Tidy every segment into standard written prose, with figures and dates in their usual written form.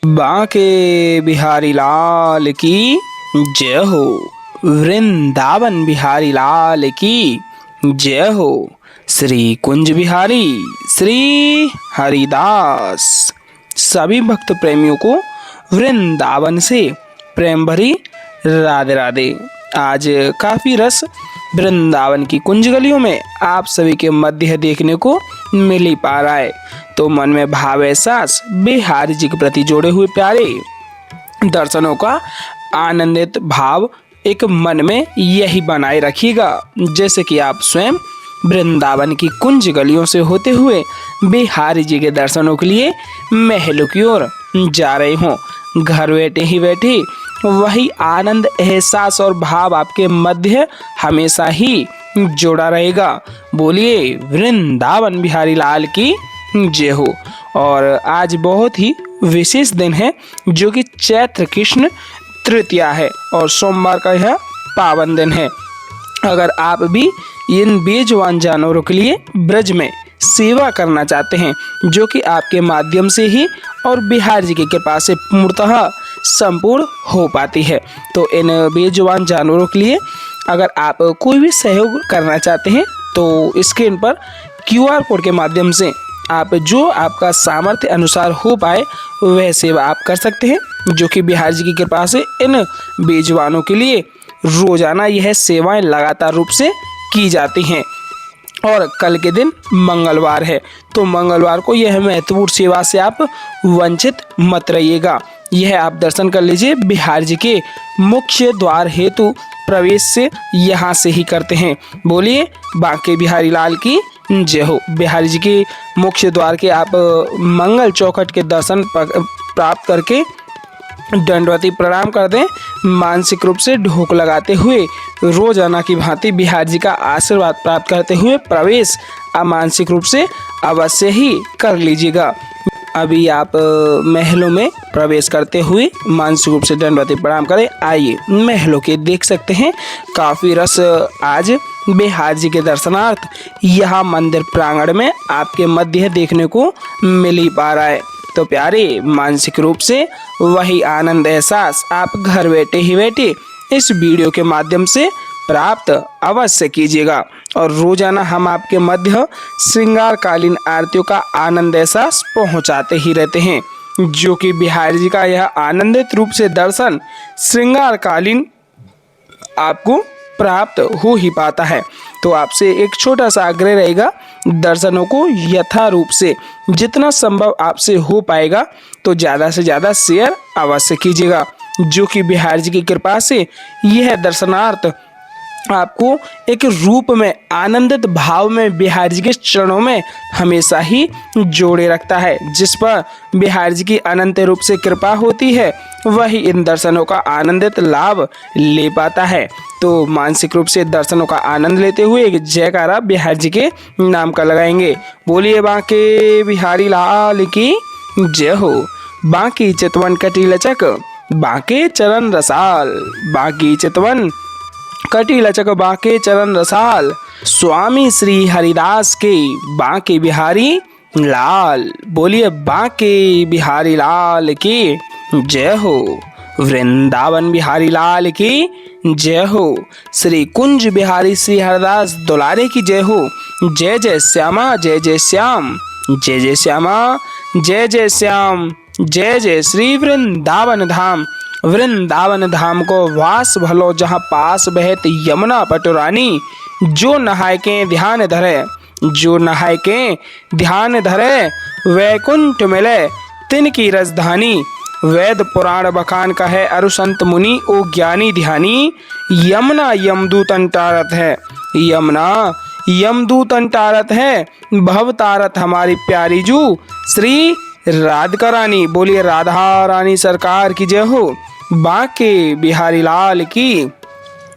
बांके बिहारी लाल की जय हो। वृंदावन बिहारी लाल की जय हो। श्री कुंज बिहारी श्री हरिदास। सभी भक्त प्रेमियों को वृंदावन से प्रेम भरी राधे राधे। आज काफी रस वृंदावन की कुंज गलियों में आप सभी के मध्य देखने को मिल ही पा रहा है। तो मन में भाव एहसास बिहारी जी के प्रति जोड़े हुए प्यारे दर्शनों का आनंदित भाव एक मन में यही बनाए रखिएगा, जैसे कि आप स्वयं वृंदावन की कुंज गलियों से होते हुए बिहारी जी के दर्शनों के लिए महलों की ओर जा रहे हों। घर बैठे ही बैठे वही आनंद एहसास और भाव आपके मध्य हमेशा ही जोड़ा रहेगा। बोलिए वृंदावन बिहारी लाल की जय हो। और आज बहुत ही विशेष दिन है, जो कि चैत्र कृष्ण तृतीया है और सोमवार का यह पावन दिन है। अगर आप भी इन बेजुबान जानवरों के लिए ब्रज में सेवा करना चाहते हैं, जो कि आपके माध्यम से ही और बिहार जी की कृपा से पूर्णतः संपूर्ण हो पाती है, तो इन बेजुबान जानवरों के लिए अगर आप कोई भी सहयोग करना चाहते हैं तो स्क्रीन पर QR कोड के माध्यम से आप जो आपका सामर्थ्य अनुसार हो पाए वह सेवा आप कर सकते हैं, जो कि बिहार जी की कृपा से इन बेजुबानों के लिए रोजाना यह सेवाएं लगातार रूप से की जाती हैं। और कल के दिन मंगलवार है, तो मंगलवार को यह महत्वपूर्ण सेवा से आप वंचित मत रहिएगा। यह आप दर्शन कर लीजिए। बिहार जी के मुख्य द्वार हेतु प्रवेश से यहाँ से ही करते हैं। बोलिए बांके बिहारी लाल की जय हो। बिहारी जी के मुख्य द्वार के आप मंगल चौखट के दर्शन प्राप्त करके दंडवती प्रणाम कर दें। मानसिक रूप से ढोक लगाते हुए रोजाना की भांति बिहार जी का आशीर्वाद प्राप्त करते हुए प्रवेश मानसिक रूप से अवश्य ही कर लीजिएगा। अभी आप महलों में प्रवेश करते हुए मानसिक रूप से दंडवती प्रणाम करें। आइए महलों के देख सकते हैं काफी रस आज बिहार जी के दर्शनार्थ यहाँ मंदिर प्रांगण में आपके मध्य देखने को मिल ही पा रहा है। तो प्यारे मानसिक रूप से वही आनंद एहसास आप घर बैठे ही बैठे इस वीडियो के माध्यम से प्राप्त अवश्य कीजिएगा। और रोजाना हम आपके मध्य श्रृंगारकालीन आरतियों का आनंद एहसास पहुंचाते ही रहते हैं, जो कि बिहारी जी का यह आनंदित रूप से दर्शन श्रृंगारकालीन आपको प्राप्त हो ही पाता है। तो आपसे एक छोटा सा आग्रह रहेगा, दर्शनों को यथारूप से जितना संभव आपसे हो पाएगा तो ज़्यादा से ज़्यादा शेयर अवश्य कीजिएगा, जो कि बिहार जी की कृपा से यह दर्शनार्थ आपको एक रूप में आनंदित भाव में बिहार जी के चरणों में हमेशा ही जोड़े रखता है। जिस पर बिहार जी की अनंत रूप से कृपा होती है वही इन दर्शनों का आनंदित लाभ ले पाता है। तो मानसिक रूप से दर्शनों का आनंद लेते हुए एक जयकारा बिहार जी के नाम का लगाएंगे। बोलिए बांके बिहारी लाल की जय हो। बांकी चितवन कटी लचक बांके चरण रसाल। बांकी चितवन कटी लचक बांके चरण रसाल। स्वामी श्री हरिदास के बांके बिहारी लाल। बोलिए बांके बिहारी लाल की जय हो। वृंदावन बिहारी लाल की जय हो। श्री कुंज बिहारी श्री हरिदास दुलारे की जय हो। जय जय श्यामा जय जय श्याम। जय जय श्यामा जय जय श्याम। जय जय श्री वृंदावन धाम। वृंदावन धाम को वास भलो जहाँ पास बहत यमुना पटुरानी। जो नहाय के ध्यान धरे जो नहाय के ध्यान धरे वैकुंठ मिले तिनकी राजधानी। वेद पुराण बखान का है अरु संत मुनि ओ ज्ञानी ध्यानी। यमुना यमदूत अंटारत है यमुना यमदूत अंटारत है भव तारत हमारी प्यारी जू श्री राधिका रानी। बोलिए राधा रानी सरकार की जय हो। बांके बिहारी लाल की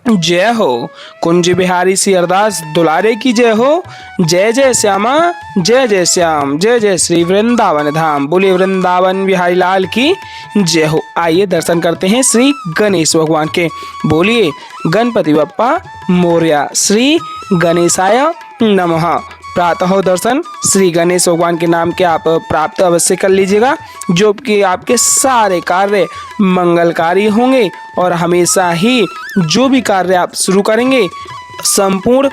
जय हो। कुंज बिहारी श्री हरिदास दुलारे की जय हो। जय जय श्यामा जय जय श्याम। जय जय श्री वृंदावन धाम। बोलिए वृंदावन बिहारी लाल की जय हो। आइए दर्शन करते हैं श्री गणेश भगवान के। बोलिए गणपति बप्पा मोरया। श्री गणेशाय नमः। प्रातः दर्शन श्री गणेश भगवान के नाम के आप प्राप्त अवश्य कर लीजिएगा, जो कि आपके सारे कार्य मंगलकारी होंगे और हमेशा ही जो भी कार्य आप शुरू करेंगे संपूर्ण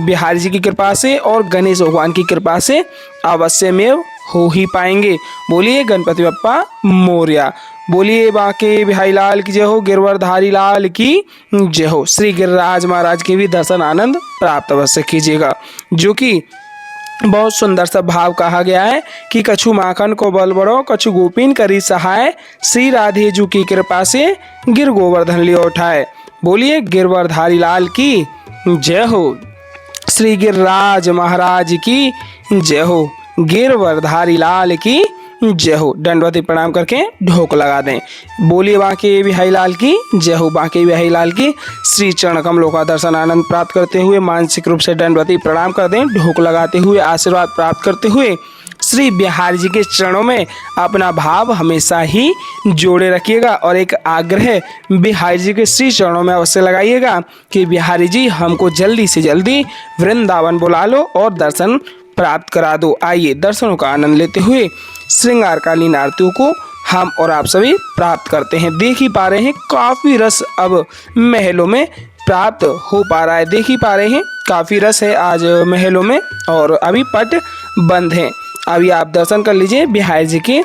बिहारी जी की कृपा से और गणेश भगवान की कृपा से अवश्यमेव हो ही पाएंगे। बोलिए गणपति बप्पा मोरया। बोलिए बांके बिहारी लाल की जय हो, गिरवरधारी लाल की जय हो। श्री गिरिराज महाराज के भी दर्शन आनंद प्राप्त अवश्य कीजिएगा, जो कि बहुत सुंदर सा भाव कहा गया है कि कछु माखन को बल बड़ो, कछु गोपीन करी सहाय, श्री राधे जू की कृपा से गिर गोवर्धन लियो उठाए। बोलिए गिरवरधारी लाल की जय हो। श्री गिरिराज महाराज की जय हो, गिरवरधारी लाल की जय हो। दंडवती प्रणाम करके ढोक लगा दें। बोलिए बांके बिहारी लाल की जय हो। बांके बिहारी लाल की श्री चरण कमलों का दर्शन आनंद प्राप्त करते हुए मानसिक रूप से दंडवती प्रणाम कर दें। ढोक लगाते हुए आशीर्वाद प्राप्त करते हुए श्री बिहारी जी के चरणों में अपना भाव हमेशा ही जोड़े रखिएगा और एक आग्रह बिहारी जी के श्री चरणों में अवश्य लगाइएगा कि बिहारी जी हमको जल्दी से जल्दी वृंदावन बुला लो और दर्शन प्राप्त करा दो। आइए दर्शनों का आनंद लेते हुए श्रृंगारकालीन आरतियों को हम और आप सभी प्राप्त करते हैं। देख ही पा रहे हैं काफी रस अब महलों में प्राप्त हो पा रहा है। देख ही पा रहे हैं काफी रस है आज महलों में और अभी पट बंद हैं। अभी आप दर्शन कर लीजिए बिहारी जी के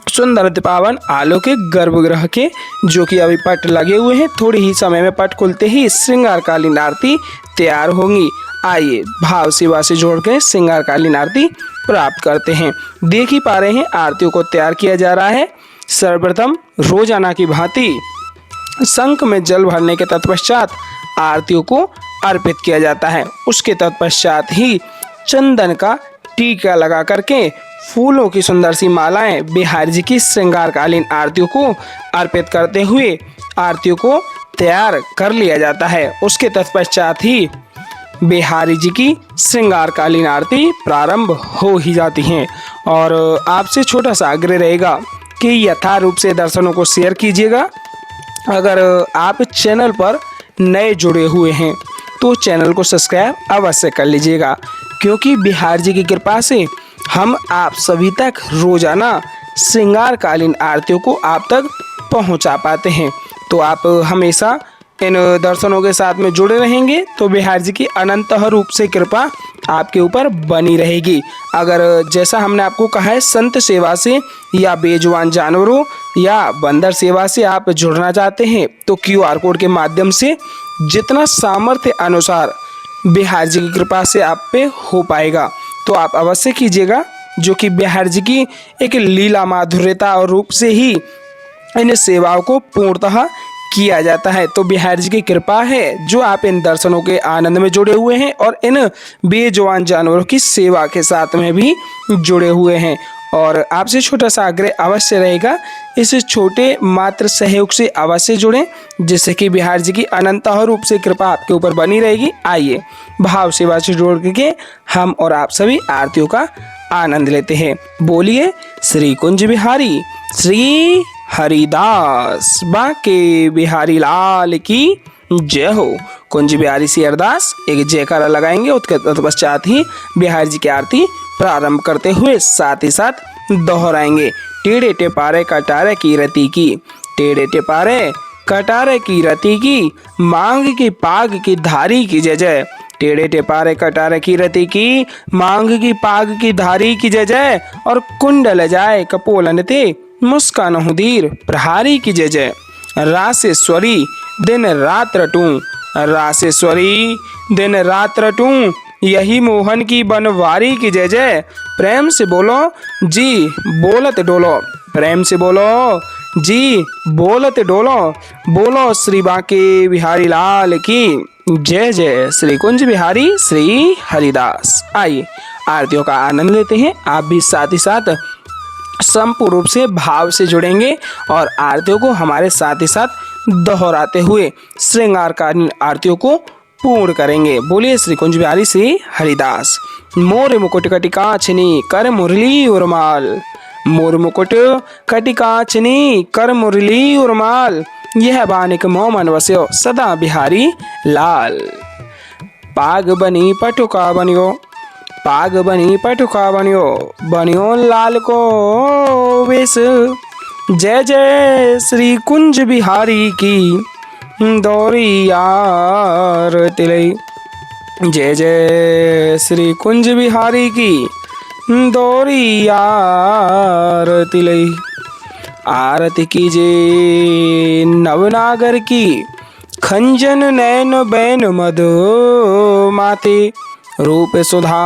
सुंदर पावन आलौकिक गर्भगृह के, जो कि अभी पट लगे हुए हैं। थोड़ी ही समय में पट खुलते ही श्रृंगारकालीन आरती तैयार होंगी। आइए भाव सेवा से जोड़ के श्रृंगारकालीन आरती प्राप्त करते हैं। देख ही पा रहे हैं आरतियों को तैयार किया जा रहा है। सर्वप्रथम रोजाना की भांति शंख में जल भरने के तत्पश्चात आरतियों को अर्पित किया जाता है। उसके तत्पश्चात ही चंदन का टीका लगा करके फूलों की सुंदर सी मालाएं बिहारी जी की श्रृंगारकालीन आरतियों को अर्पित करते हुए आरतियों को तैयार कर लिया जाता है। उसके तत्पश्चात ही बिहारी जी की श्रृंगारकालीन आरती प्रारंभ हो ही जाती हैं। और आपसे छोटा सा आग्रह रहेगा कि यथारूप से दर्शनों को शेयर कीजिएगा। अगर आप चैनल पर नए जुड़े हुए हैं तो चैनल को सब्सक्राइब अवश्य कर लीजिएगा, क्योंकि बिहारी जी की कृपा से हम आप सभी तक रोजाना श्रृंगारकालीन आरतियों को आप तक पहुंचा पाते हैं। तो आप हमेशा इन दर्शनों के साथ में जुड़े रहेंगे तो बिहारी जी की अनंत रूप से कृपा आपके ऊपर बनी रहेगी। अगर जैसा हमने आपको कहा है संत सेवा से या बेजुबान जानवरों या बंदर सेवा से आप जुड़ना चाहते हैं तो QR कोड के माध्यम से जितना सामर्थ्य अनुसार बिहारी जी की कृपा से आप पे हो पाएगा तो आप अवश्य कीजिएगा, जो कि बिहारी जी की एक लीला माधुर्यता और रूप से ही इन सेवाओं को पूर्णतः किया जाता है। तो बिहारी जी की कृपा है जो आप इन दर्शनों के आनंद में जुड़े हुए हैं और इन बेजुबान जानवरों की सेवा के साथ में भी जुड़े हुए हैं। और आपसे छोटा सा आग्रह अवश्य रहेगा, इस छोटे मात्र सहयोग से अवश्य जुड़ें, जिससे कि बिहारी जी की अनंत रूप से कृपा आपके ऊपर बनी रहेगी। आइए भाव सेवा से जोड़ करके हम और आप सभी आरतियों का आनंद लेते हैं। बोलिए श्री कुंज बिहारी श्री हरिदास बांके बिहारी लाल की जय हो। कुंज बिहारी से अरदास एक जयकारा लगाएंगे। उसके तत्पश्चात ही बिहारी जी की आरती प्रारंभ करते हुए साथ ही साथ दोहराएंगे। टेढ़े टेपारे कटारे की रति की, टेढ़े टेपारे कटारे की रति की, मांग की पाग की धारी की जय जय। टेढ़े टेपारे कटारे की रति की, मांग की पाग की धारी की जय जय। और कुंडल जाए कपोलन ते, मुस्कान हुदीर प्रहारी की जय जय। रासेश्वरी दिन रात रटूं, रासेश्वरी दिन रात रटूं, यही मोहन की बनवारी की जय जय। प्रेम से बोलो जी बोलत डोलो, प्रेम से बोलो जी बोलत डोलो। बोलो श्री बांके बिहारी लाल की जय जय। श्री कुंज बिहारी श्री हरिदास। आइए आरतियों का आनंद लेते हैं। आप भी साथ ही साथ संपूर्ण रूप से भाव से जुड़ेंगे और आरतियों को हमारे साथ ही साथ दोहराते हुए श्रृंगारकालीन आरतियों को पूर्ण करेंगे। बोलिए श्री कुंज बिहारी श्री हरिदास। मोर मुकुट कटिकाचनी कर मुरली उर्माल, मोर मुकुट कटिकाचनी कर मुरली उर्माल, यह बानिक मोमन वस्यो सदा बिहारी लाल। पाग बनी पटुका बनियो, पाग बनी पटुका बनियो बनियो लाल को वेश। जय जय श्री कुंज बिहारी की दौरी आरती लई। जय जय श्री कुंज बिहारी की दौरी आरती लई। आरती कीजे नवनागर की खंजन नैन बैन मधु माते रूप सुधा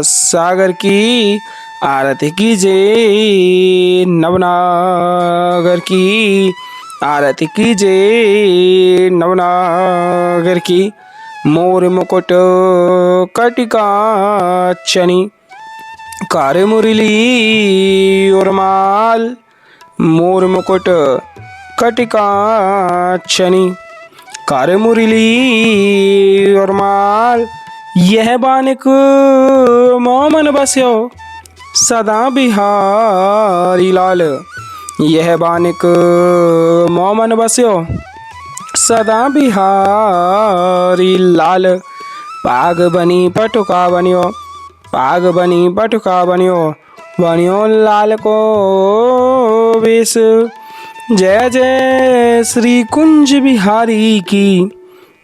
सागर की। आरती कीजे नवनागर की आरती कीजे नवनागर की। मोर मुकुट कटिका चनी कार मुरली और माल। मोर मुकुट कटिका चनी कार मुरली और माल। यह बानिक मोमन बस्यो सदा बिहारी लाल। यह बानिक मोमन बस्यो सदा बिहारी लाल। पाग बनी पटुका बनियो पाग बनी पटुका बनियो बनियो लाल को वेश। जय जय श्री कुंज बिहारी की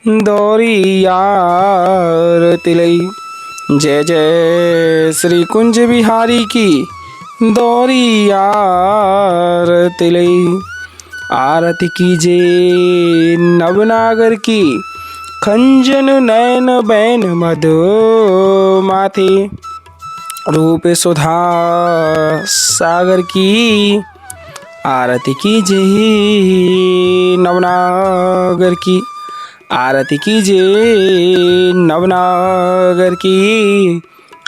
दौरी आरती लई। जय जय श्री कुंज बिहारी की दौरी आरती लई। आरती कीजे नवनागर की खंजन नैन बैन मधु माथे रूप सुधा सागर की। आरती कीजे नवनागर की आरती कीजे नवनागर की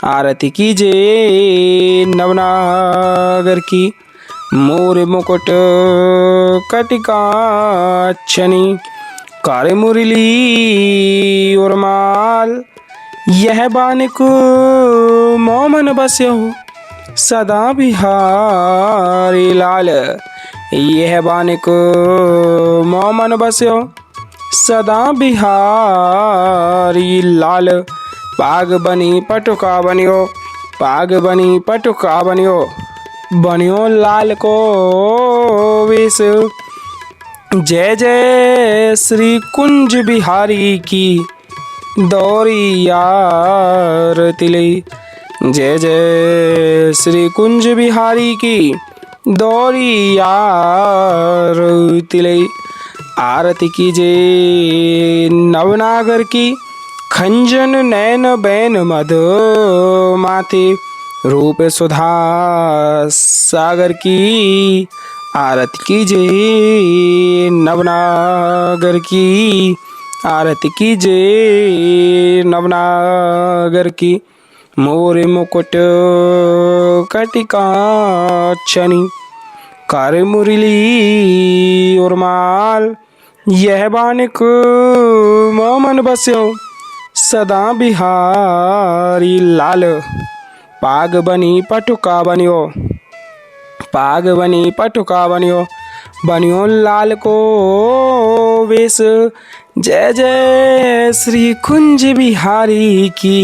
आरती कीजे नवनागर की। मोर मुकुट कटिका चनी कार मुरली और माल। यह बानिक मोमन बस्यो सदा बिहारी लाल। यह बानिक मोमन बस्यो सदा बिहारी लाल। पाग बनी पटुका बनियो पाग बनी पटुका बनियो बनियो लाल को वेश। जय जय श्री कुंज बिहारी की दौरी आरती लई। जय जय श्री कुंज बिहारी की दौरी आरती लई। आरती कीजे नवनागर की खंजन नैन बैन मधु माथे रूप सुधा सागर की। आरती कीजे नवनागर की आरती कीजे नवनागर की। मोर मुकुट कटिका चनी कार मुरली और माल। यह बानिक मोमन बस्यो सदा बिहारी लाल। पाग बनी पटुका बनियो पाग बनी पटुका बनियो बनियो लाल को वेश। जय जय श्री कुंज बिहारी की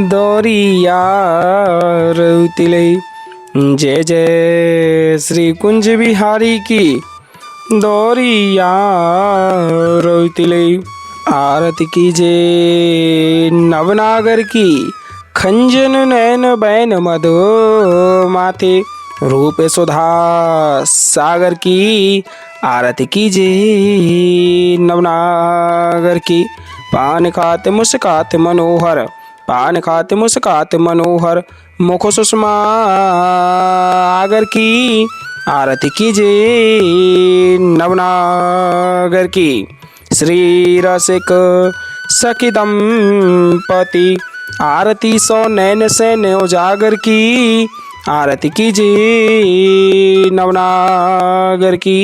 दौरी आरती लई। जय जय श्री कुंज बिहारी की दौरी आरती लई। आरती कीजे नवनागर की खंजन नैन बैन मधु माथे रूप सुधा सागर की। आरती कीजे नवनागर की। पान खाते मुस्काते मनोहर पान खाते मुस्काते मनोहर मुख सुषमा आगर की। आरती कीजे नवनागर की। श्री रसिक सखी दंपति आरती सो नैन से उजागर की। आरती कीजे नवनागर की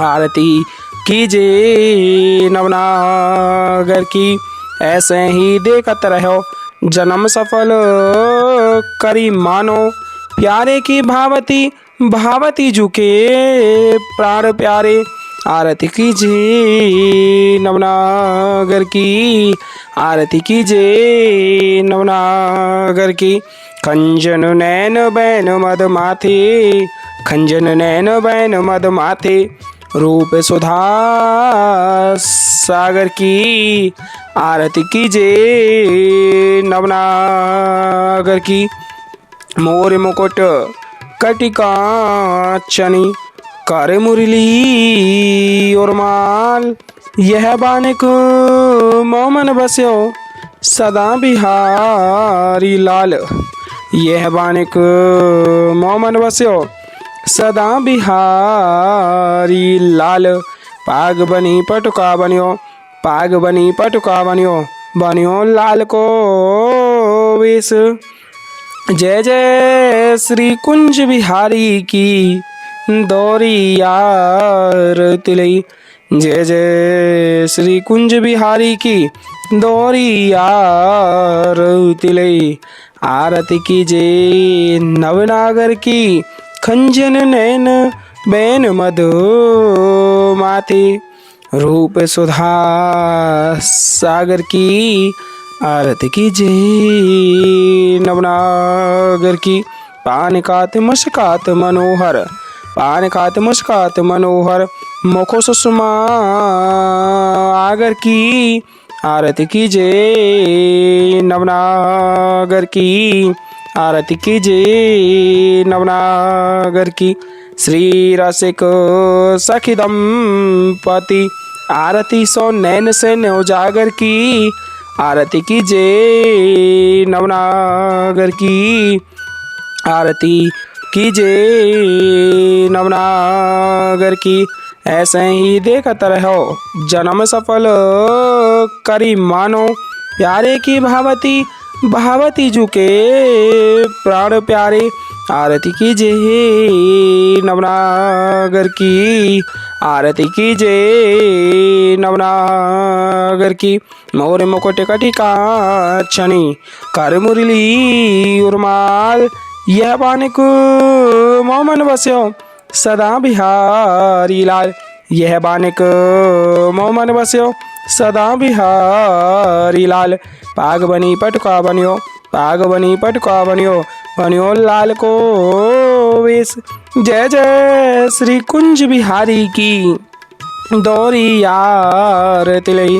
आरती कीजे नवनागर की। ऐसे ही देखत रहो जन्म सफल करी मानो प्यारे की भावती भावती झुके प्राण प्यारे आरती कीजिए नवनागर की, आरती कीजिए नवनागर की। खंजन नैन बैन मद माथे, खंजन नैन बैन मद माथे, रूप सुधा सागर की, आरती कीजिए नवनागर की। मोर मुकुट कटिकाचनी, कर मुरली और माल, यह बानिक मोमन बस्यो सदा बिहारी लाल, यह बानिक मोमन बस्यो सदा बिहारी लाल। पाग बनी पटुका बनियो, पाग बनी पटुका बनियो, बनियो लाल को वेश। जय जय श्री कुंज बिहारी की दौरी यार तिलई, जय जय श्री कुंज बिहारी की दौरी यार तिलई। आरती कीजिए नवनागर की, खंजन नैन बैन मधु माथे, रूप सुधा सागर की, आरती कीजिए नवनागर की। पान खात मुस्कात मनोहर, पान खात मुस्कात मनोहर, मुखो सुषमा आगर की, आरती कीजिए नवनागर की, आरती कीजिए नवनागर की। श्री रसिक सखी दंपति, आरती सो नैन से उजागर की, आरती कीजिए नवनागर की, आरती कीजिए नवनागर की। ऐसे ही देखत रहो जन्म सफल करी मानो, प्यारे की भावती भावती जुके प्राण प्यारे, आरती कीजिए नवनागर की, आरती कीजिए नवनागर की। मोर मुकुट कटिकाचनी, कर मुरली उर्माल, यह बानिक मोमन बस्यो सदा बिहारी लाल, यह बानिक मोमन बस्यो सदा बिहारी लाल। पाग बनी पटुका बनियो, पाग बनी पटुका बनियो, बनियो लाल को वेश। जय जय श्री कुंज बिहारी की दौरी यार तिलई,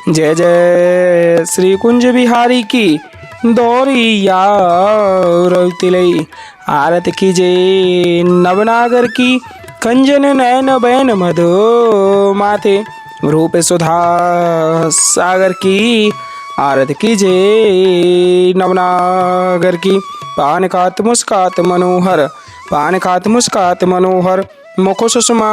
जय जय श्री कुंज बिहारी की दौरी यार तिलई। आरती कीजिए नवनागर की, खंजन नैन बैन मधु माथे, रूप सुधा सागर की, आरती कीजिए नवनागर की। पान खात मुस्कात मनोहर, पान खात मुस्कात मनोहर, मुखो सुषमा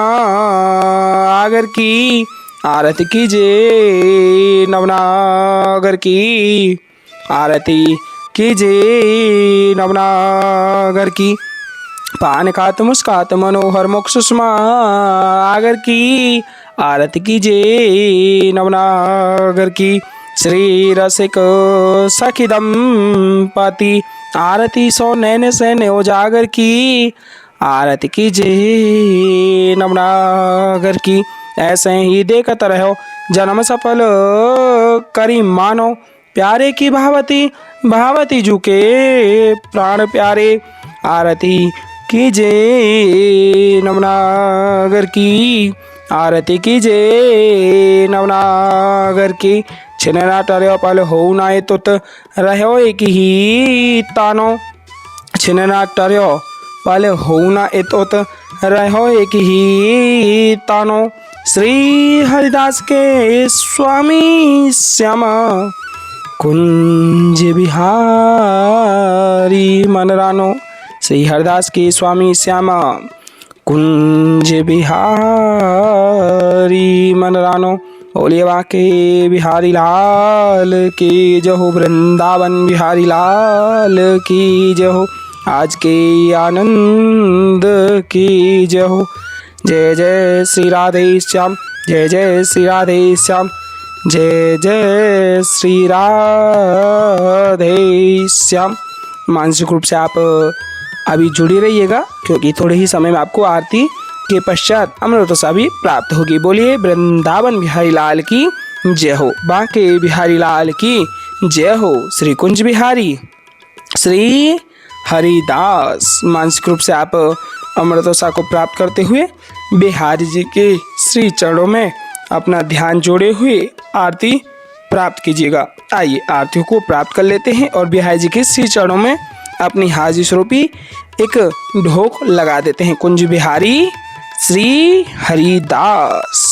आगर की, आरती कीजिए नवनागर की, आरती कीजिए नवनागर की। पान खात मुस्कात मनोहर, मुख सुषमा आगर की, आरती कीजिए नवनागर की। श्री रसिक सखी दंपति, आरती सो नैन से उजागर की, आरती कीजिए नवनागर की। ऐसे ही देखत रहो जन्म सफल करी मानो, प्यारे की भावती भावती जुके प्राण प्यारे, आरती कीजिए नवनागर की, आरती कीजिए नवनागर की। छिनना टर्यो पल हो नाए तुत रहो एक ही तानो, छिनना टर्यो पल हो ना एतोत रहो एक ही तानो। श्री हरिदास के स्वामी श्यामा कुंज बिहारी मनरानो, श्री हरिदास के स्वामी श्यामा कुंज बिहारी मनरानो। बोलिए वाके बिहारी लाल की जय हो, वृंदावन बिहारी लाल की जय हो, आज के आनंद की जय हो। जय जय श्री राधे श्याम, जय जय श्री राधे श्याम, जय जय श्री राधे श्याम। मानसिक रूप से आप अभी जुड़े रहिएगा, क्योंकि थोड़े ही समय में आपको आरती के पश्चात अमृतसा भी प्राप्त होगी। बोलिए वृंदावन बिहारी लाल की जय हो, बांके बिहारी लाल की जय हो। श्री कुंज बिहारी श्री हरिदास। मानसिक रूप से आप अमृतसा को प्राप्त करते हुए बिहारी जी के श्री चरणों में अपना ध्यान जोड़े हुए आरती प्राप्त कीजिएगा। आइए आरती को प्राप्त कर लेते हैं और बिहारी जी के श्री चरणों में अपनी हाजिर स्वरूपी एक ढोक लगा देते हैं। कुंज बिहारी श्री हरिदास।